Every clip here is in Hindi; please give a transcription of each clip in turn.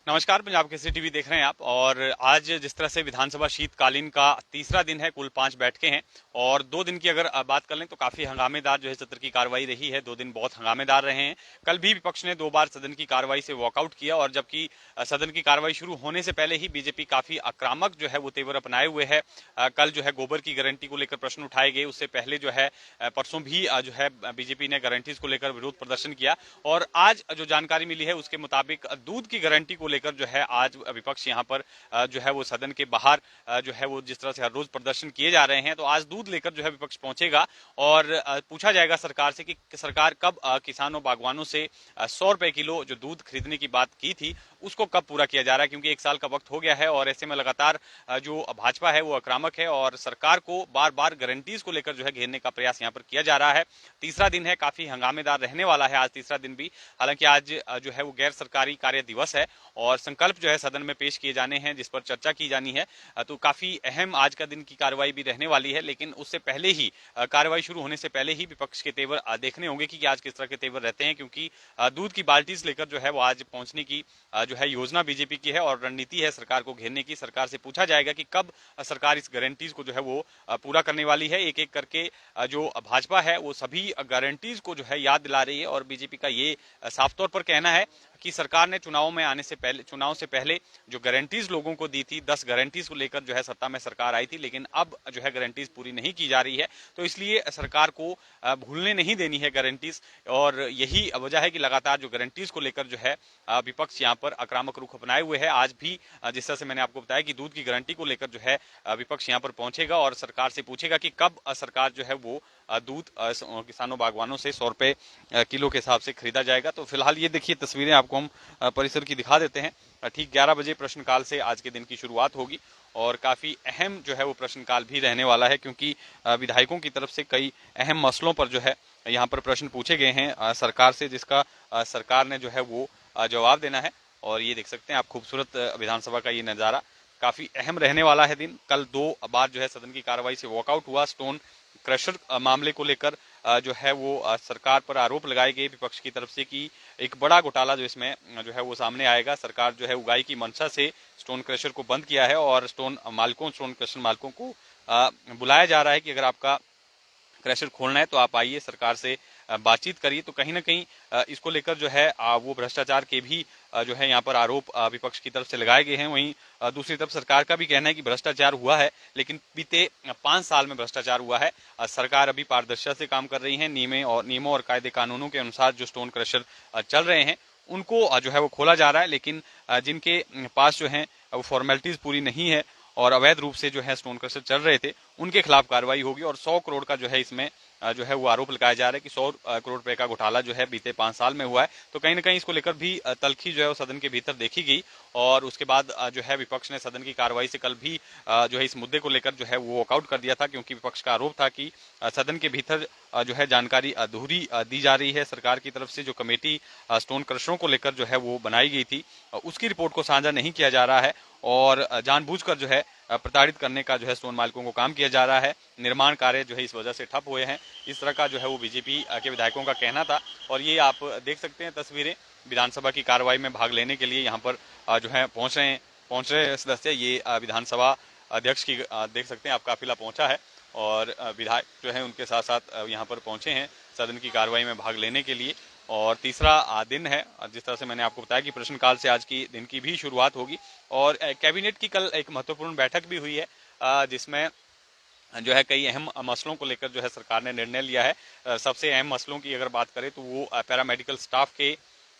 नमस्कार, पंजाब केसरी टीवी देख रहे हैं आप। और आज जिस तरह से विधानसभा शीतकालीन का तीसरा दिन है, कुल 5 बैठकें हैं और 2 दिन की अगर बात कर लें तो काफी हंगामेदार जो है सत्र की कार्रवाई रही है। 2 दिन बहुत हंगामेदार रहे हैं। कल भी विपक्ष ने 2 बार सदन की कार्रवाई से वॉकआउट किया और जबकि सदन की कार्रवाई शुरू होने से पहले ही बीजेपी काफी आक्रामक जो है वो तेवर अपनाए हुए है। कल जो है गोबर की गारंटी को लेकर प्रश्न उठाए गए। उससे पहले जो है परसों भी जो है बीजेपी ने गारंटीज को लेकर विरोध प्रदर्शन किया और आज जो जानकारी मिली है उसके मुताबिक दूध की गारंटी को लेकर जो है आज विपक्ष यहाँ पर जो है वो सदन के बाहर जो है वो जिस तरह से हर रोज प्रदर्शन किए जा रहे हैं, तो आज दूध लेकर जो है विपक्ष पहुंचेगा और पूछा जाएगा सरकार से कि सरकार कब किसानों बागवानों से 100 रुपए किलो जो दूध खरीदने की बात की थी उसको कब पूरा किया जा रहा है, क्योंकि 1 साल का वक्त हो गया है और ऐसे में लगातार जो भाजपा है वो आक्रामक है और सरकार को बार बार गारंटीज को लेकर जो है घेरने का प्रयास यहाँ पर किया जा रहा है। तीसरा दिन है, काफी हंगामेदार रहने वाला है आज तीसरा दिन भी। हालांकि आज जो है वो गैर सरकारी कार्य दिवस है और संकल्प जो है सदन में पेश किए जाने हैं जिस पर चर्चा की जानी है, तो काफी अहम आज का दिन की कार्रवाई भी रहने वाली है। लेकिन उससे पहले ही कार्रवाई शुरू होने से पहले ही विपक्ष के तेवर देखने होंगे कि आज किस तरह के तेवर रहते हैं, क्योंकि दूध की बाल्टीज लेकर जो है वो आज पहुंचने की जो है योजना बीजेपी की है और रणनीति है सरकार को घेरने की। सरकार से पूछा जाएगा कि कब सरकार इस गारंटीज को जो है वो पूरा करने वाली है। एक एक करके जो भाजपा है वो सभी गारंटीज को जो है याद दिला रही है और बीजेपी का ये साफ तौर पर कहना है कि सरकार ने चुनाव में आने से पहले, चुनाव से पहले जो गारंटीज लोगों को दी थी, 10 गारंटीज को लेकर जो है सत्ता में सरकार आई थी, लेकिन अब जो है गारंटीज पूरी नहीं की जा रही है, तो इसलिए सरकार को भूलने नहीं देनी है गारंटीज। और यही वजह है कि लगातार जो गारंटीज को लेकर जो है विपक्ष यहाँ पर आक्रामक रुख अपनाए हुए है। आज भी जिस तरह से मैंने आपको बताया कि दूध की गारंटी को लेकर जो है विपक्ष यहाँ पर पहुंचेगा और सरकार से पूछेगा कि कब सरकार जो है वो दूध किसानों बागवानों से 100 रुपए किलो के हिसाब से खरीदा जाएगा। तो फिलहाल ये देखिए तस्वीरें आपको हम परिसर की दिखा देते हैं। ठीक 11 बजे प्रश्नकाल से आज के दिन की शुरुआत होगी और काफी अहम जो है वो प्रश्नकाल भी रहने वाला है, क्योंकि विधायकों की तरफ से कई अहम मसलों पर जो है यहाँ पर प्रश्न पूछे गए हैं सरकार से, जिसका सरकार ने जो है वो जवाब देना है। और ये देख सकते हैं आप खूबसूरत विधानसभा का ये नजारा, काफी अहम रहने वाला है दिन। कल 2 बार जो है सदन की कार्रवाई से वॉकआउट हुआ। स्टोन क्रशर मामले को लेकर जो है वो सरकार पर आरोप लगाए गए विपक्ष की तरफ से कि एक बड़ा घोटाला जो इसमें जो है वो सामने आएगा। सरकार जो है उगाई की मंशा से स्टोन क्रशर को बंद किया है और स्टोन क्रशर मालिकों को बुलाया जा रहा है कि अगर आपका क्रशर खोलना है तो आप आइए, सरकार से बातचीत करिए। तो कहीं ना कहीं इसको लेकर जो है वो भ्रष्टाचार के भी जो है यहाँ पर आरोप विपक्ष की तरफ से लगाए गए हैं। वहीं दूसरी तरफ सरकार का भी कहना है कि भ्रष्टाचार हुआ है, लेकिन बीते 5 साल में भ्रष्टाचार हुआ है। सरकार अभी पारदर्शिता से काम कर रही है। नियमों और कायदे कानूनों के अनुसार जो स्टोन क्रशर चल रहे हैं उनको जो है वो खोला जा रहा है, लेकिन जिनके पास जो है वो फॉर्मेलिटीज पूरी नहीं है और अवैध रूप से जो है स्टोन क्रशर चल रहे थे, उनके खिलाफ कार्रवाई होगी। और 100 करोड़ का जो है इसमें जो है वो आरोप लगाया जा रहा है कि 100 करोड़ रुपए का घोटाला जो है बीते 5 साल में हुआ है। तो कहीं ना कहीं इसको लेकर भी तल्खी जो है वो सदन के भीतर देखी गई और उसके बाद जो है विपक्ष ने सदन की कार्रवाई से कल भी जो है इस मुद्दे को लेकर जो है वो वॉकआउट कर दिया था, क्योंकि विपक्ष का आरोप था कि सदन के भीतर जो है जानकारी अधूरी दी जा रही है। सरकार की तरफ से जो कमेटी स्टोन क्रशरों को लेकर जो है वो बनाई गई थी उसकी रिपोर्ट को साझा नहीं किया जा रहा है और जानबूझकर जो है प्रताड़ित करने का जो है स्टोन मालिकों को काम किया जा रहा है। निर्माण कार्य जो है इस वजह से ठप हुए हैं, इस तरह का जो है वो बीजेपी के विधायकों का कहना था। और ये आप देख सकते हैं तस्वीरें विधानसभा की कार्रवाई में भाग लेने के लिए यहाँ पर जो है पहुंच रहे सदस्य। ये विधानसभा अध्यक्ष की देख सकते हैं आप काफिला पहुंचा है और विधायक जो है उनके साथ साथ यहाँ पर पहुंचे हैं सदन की कार्रवाई में भाग लेने के लिए। और तीसरा दिन है, जिस तरह से मैंने आपको बताया कि प्रश्नकाल से आज की दिन की भी शुरुआत होगी। और कैबिनेट की कल एक महत्वपूर्ण बैठक भी हुई है जिसमें जो है कई अहम मसलों को लेकर जो है सरकार ने निर्णय लिया है। सबसे अहम मसलों की अगर बात करें तो वो पैरामेडिकल स्टाफ के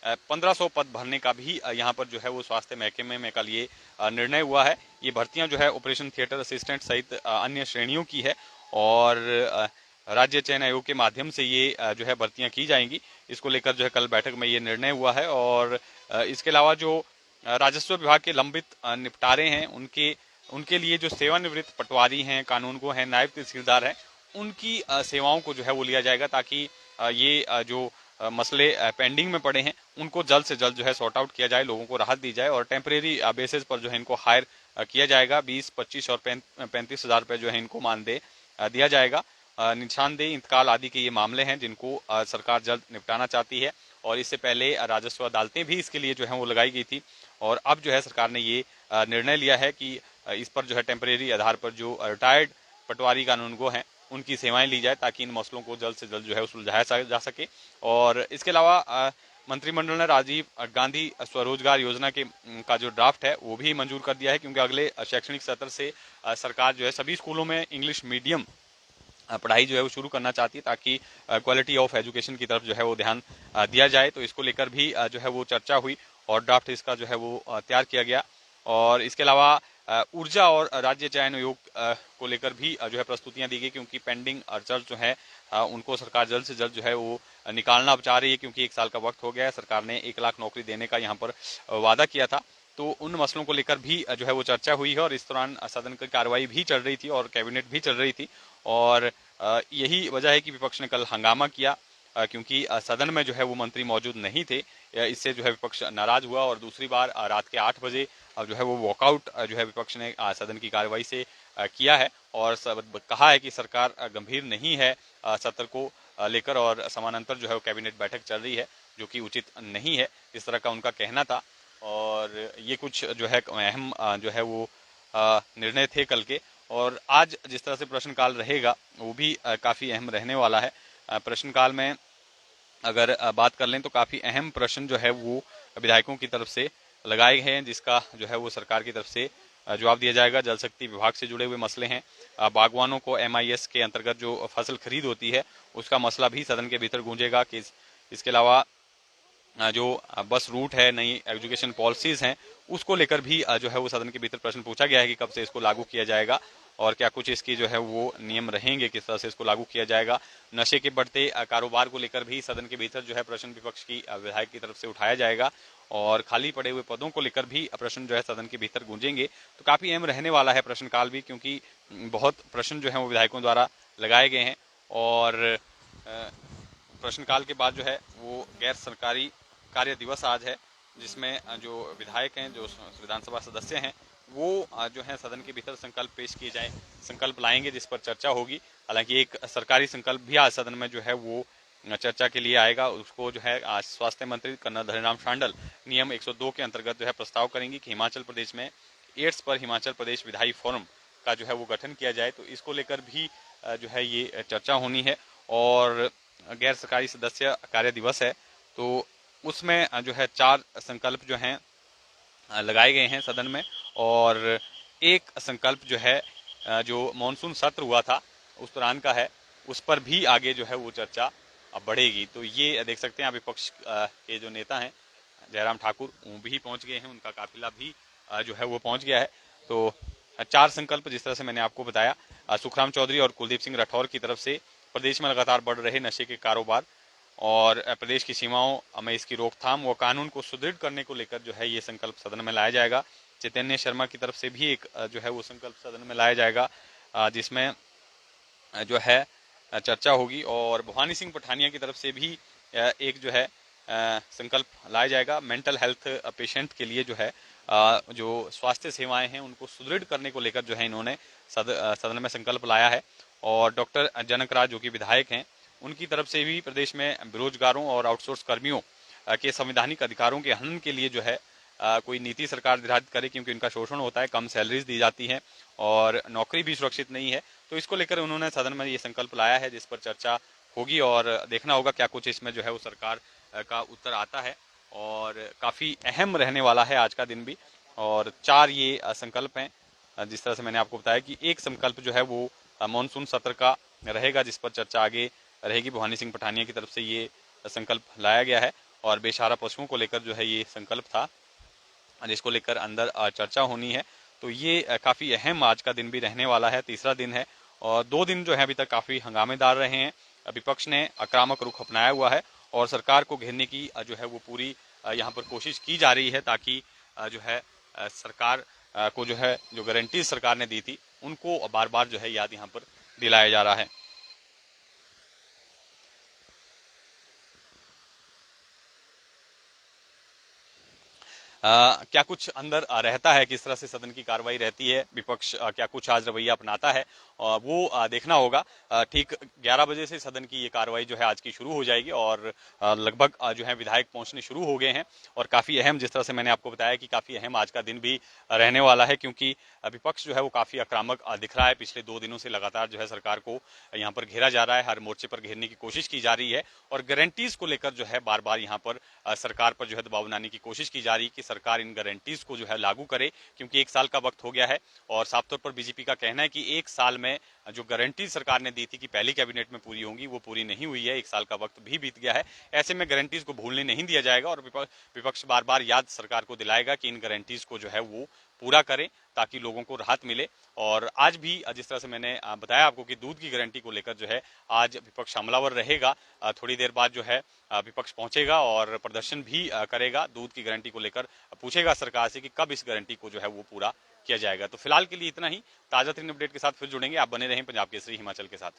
1500 पद भरने का भी यहाँ पर जो है वो स्वास्थ्य महकमे में कल ये निर्णय हुआ है। ये भर्तियां जो है ऑपरेशन थिएटर असिस्टेंट सहित अन्य श्रेणियों की है और राज्य चयन आयोग के माध्यम से ये जो है भर्तियां की जाएंगी। इसको लेकर जो है कल बैठक में ये निर्णय हुआ है। और इसके अलावा जो राजस्व विभाग के लंबित निपटारे हैं उनके लिए जो सेवानिवृत्त पटवारी हैं, कानूनगो हैं, नायब तहसीलदार हैं, उनकी सेवाओं को जो है वो लिया जाएगा ताकि ये जो मसले पेंडिंग में पड़े हैं उनको जल्द से जल्द जो है सॉर्ट आउट किया जाए, लोगों को राहत दी जाए। और टेम्परेरी बेसिस पर जो है इनको हायर किया जाएगा। 20, 25 और 35 हजार रुपये जो है इनको मानदेय दिया जाएगा। निशानदेही, इंतकाल आदि के ये मामले हैं जिनको सरकार जल्द निपटाना चाहती है। और इससे पहले राजस्व अदालतें भी इसके लिए जो है वो लगाई गई थी। और अब जो है सरकार ने ये निर्णय लिया है कि इस पर जो है टेम्परेरी आधार पर जो रिटायर्ड पटवारी कानूनगो हैं उनकी सेवाएं ली जाए, ताकि इन मसलों को जल्द से जल्द जो है सुलझाया जा सके। और इसके अलावा मंत्रिमंडल ने राजीव गांधी स्वरोजगार योजना का जो ड्राफ्ट है वो भी मंजूर कर दिया है, क्योंकि अगले शैक्षणिक सत्र से सरकार जो है सभी स्कूलों में इंग्लिश मीडियम पढ़ाई जो है वो शुरू करना चाहती है, ताकि क्वालिटी ऑफ एजुकेशन की तरफ जो है वो ध्यान दिया जाए। तो इसको लेकर भी जो है वो चर्चा हुई और ड्राफ्ट इसका जो है वो तैयार किया गया। और इसके अलावा ऊर्जा और राज्य चयन आयोग को लेकर भी जो है प्रस्तुतियां दी गई, क्योंकि पेंडिंग अर्जर जो है उनको सरकार जल्द से जल्द जो है वो निकालना चाह रही है, क्योंकि 1 साल का वक्त हो गया है। सरकार ने 1 लाख नौकरी देने का यहाँ पर वादा किया था। तो उन मसलों को लेकर भी जो है वो चर्चा हुई है और इस दौरान सदन की कार्रवाई भी चल रही थी और कैबिनेट भी चल रही थी। और यही वजह है कि विपक्ष ने कल हंगामा किया, क्योंकि सदन में जो है वो मंत्री मौजूद नहीं थे। इससे जो है विपक्ष नाराज हुआ और दूसरी बार रात के 8 बजे जो है वो वॉकआउट जो है विपक्ष ने सदन की कार्रवाई से किया है और कहा है कि सरकार गंभीर नहीं है सत्र को लेकर, और समानांतर जो है वो कैबिनेट बैठक चल रही है, जो कि उचित नहीं है, इस तरह का उनका कहना था। और ये कुछ जो है अहम जो है वो निर्णय थे कल के। और आज जिस तरह से प्रश्नकाल रहेगा वो भी काफी अहम रहने वाला है। प्रश्नकाल में अगर बात कर लें तो काफी अहम प्रश्न जो है वो विधायकों की तरफ से लगाए गए हैं, जिसका जो है वो सरकार की तरफ से जवाब दिया जाएगा। जल शक्ति विभाग से जुड़े हुए मसले हैं, बागवानों को MIS के अंतर्गत जो फसल खरीद होती है उसका मसला भी सदन के भीतर गूंजेगा। कि इसके अलावा जो बस रूट है, नई एजुकेशन पॉलिसीज हैं, उसको लेकर भी जो है वो सदन के भीतर प्रश्न पूछा गया है कि कब से इसको लागू किया जाएगा और क्या कुछ इसकी जो है वो नियम रहेंगे, किस तरह से इसको लागू किया जाएगा। नशे के बढ़ते कारोबार को लेकर भी सदन के भीतर जो है प्रश्न विपक्ष की विधायक की तरफ से उठाया जाएगा और खाली पड़े हुए पदों को लेकर भी प्रश्न जो है सदन के भीतर गूंजेंगे। तो काफी अहम रहने वाला है प्रश्नकाल भी, क्योंकि बहुत प्रश्न जो है वो विधायकों द्वारा लगाए गए हैं। और प्रश्नकाल के बाद जो है वो गैर सरकारी कार्य दिवस आज है, जिसमें जो विधायक हैं, जो विधानसभा सदस्य हैं, वो जो है सदन के भीतर संकल्प पेश किए जाए, संकल्प लाएंगे जिस पर चर्चा होगी। हालांकि एक सरकारी संकल्प भी आज सदन में जो है वो चर्चा के लिए आएगा। उसको जो है आज स्वास्थ्य मंत्री कर्नल धनीराम शांडल नियम 102 के अंतर्गत जो है प्रस्ताव करेंगे कि हिमाचल प्रदेश में एड्स पर हिमाचल प्रदेश विधायी फोरम का जो है वो गठन किया जाए। तो इसको लेकर भी जो है ये चर्चा होनी है। और गैर सरकारी सदस्य कार्य दिवस है, तो उसमें जो है 4 संकल्प जो हैं लगाए गए हैं सदन में। और एक संकल्प जो है जो मॉनसून सत्र हुआ था उस दौरान का है, उस पर भी आगे जो है वो चर्चा बढ़ेगी। तो ये देख सकते हैं आप, विपक्ष के जो नेता हैं जयराम ठाकुर वो भी पहुंच गए हैं, उनका काफिला भी जो है वो पहुंच गया है। तो 4 संकल्प जिस तरह से मैंने आपको बताया, सुखराम चौधरी और कुलदीप सिंह राठौर की तरफ से प्रदेश में लगातार बढ़ रहे नशे के कारोबार और प्रदेश की सीमाओं में इसकी रोकथाम व कानून को सुदृढ़ करने को लेकर जो है ये संकल्प सदन में लाया जाएगा। चैतन्य शर्मा की तरफ से भी एक जो है वो संकल्प सदन में लाया जाएगा, जिसमें जो है चर्चा होगी। और भवानी सिंह पठानिया की तरफ से भी एक जो है संकल्प लाया जाएगा। मेंटल हेल्थ पेशेंट के लिए जो है जो स्वास्थ्य सेवाएं हैं उनको सुदृढ़ करने को लेकर जो है इन्होंने सदन में संकल्प लाया है। और डॉक्टर जनक राज जो कि विधायक हैं, उनकी तरफ से भी प्रदेश में बेरोजगारों और आउटसोर्स कर्मियों के संवैधानिक अधिकारों के हनन के लिए जो है कोई नीति सरकार निर्धारित करे, क्योंकि उनका शोषण होता है, कम सैलरीज दी जाती हैं और नौकरी भी सुरक्षित नहीं है। तो इसको लेकर उन्होंने सदन में ये संकल्प लाया है, जिस पर चर्चा होगी और देखना होगा क्या कुछ इसमें जो है वो सरकार का उत्तर आता है। और काफी अहम रहने वाला है आज का दिन भी। और 4 ये संकल्प हैं, जिस तरह से मैंने आपको बताया कि एक संकल्प जो है वो मानसून सत्र का रहेगा, जिस पर चर्चा आगे रहेगी। भवानी सिंह पठानिया की तरफ से ये संकल्प लाया गया है और बेसहारा पशुओं को लेकर जो है ये संकल्प था, जिसको लेकर अंदर चर्चा होनी है। तो ये काफी अहम आज का दिन भी रहने वाला है, तीसरा दिन है। और 2 दिन जो है अभी तक काफी हंगामेदार रहे हैं। विपक्ष ने आक्रामक रुख अपनाया हुआ है और सरकार को घेरने की जो है वो पूरी यहाँ पर कोशिश की जा रही है, ताकि जो है सरकार को जो है जो गारंटी सरकार ने दी थी उनको बार बार जो है याद यहाँ पर दिलाया जा रहा है। क्या कुछ अंदर रहता है, किस तरह से सदन की कार्रवाई रहती है, विपक्ष क्या कुछ आज रवैया अपनाता है, वो देखना होगा। ठीक 11 बजे से सदन की ये कार्रवाई जो है आज की शुरू हो जाएगी और लगभग जो है विधायक पहुंचने शुरू हो गए हैं और काफी अहम, जिस तरह से मैंने आपको बताया कि काफी अहम आज का दिन भी रहने वाला है, क्योंकि विपक्ष जो है वो काफी आक्रामक दिख रहा है। पिछले 2 दिनों से लगातार जो है सरकार को यहाँ पर घेरा जा रहा है, हर मोर्चे पर घेरने की कोशिश की जा रही है और गारंटीज को लेकर जो है बार बार यहाँ पर सरकार पर जो है दबाव बनाने की कोशिश की जा रही है कि सरकार इन गारंटीज को जो है लागू करे, क्योंकि 1 साल का वक्त हो गया है और साफ तौर पर बीजेपी का कहना है कि 1 साल में जो गारंटी सरकार ने दी थी कि पहली कैबिनेट में पूरी होंगी, वो पूरी नहीं हुई है। 1 साल का वक्त भी बीत गया है। ऐसे में गारंटीज को भूलने नहीं दिया जाएगा और विपक्ष बार बार याद सरकार को दिलाएगा कि इन गारंटीज को जो है वो पूरा करें ताकि लोगों को राहत मिले। और आज भी जिस तरह से मैंने बताया आपको कि दूध की गारंटी को लेकर जो है आज विपक्ष हमलावर रहेगा। थोड़ी देर बाद जो है विपक्ष पहुंचेगा और प्रदर्शन भी करेगा, दूध की गारंटी को लेकर पूछेगा सरकार से कि कब इस गारंटी को जो है वो पूरा किया जाएगा। तो फिलहाल के लिए इतना ही। ताजा तरीन अपडेट के साथ फिर जुड़ेंगे। आप बने रहें पंजाब केसरी हिमाचल के साथ।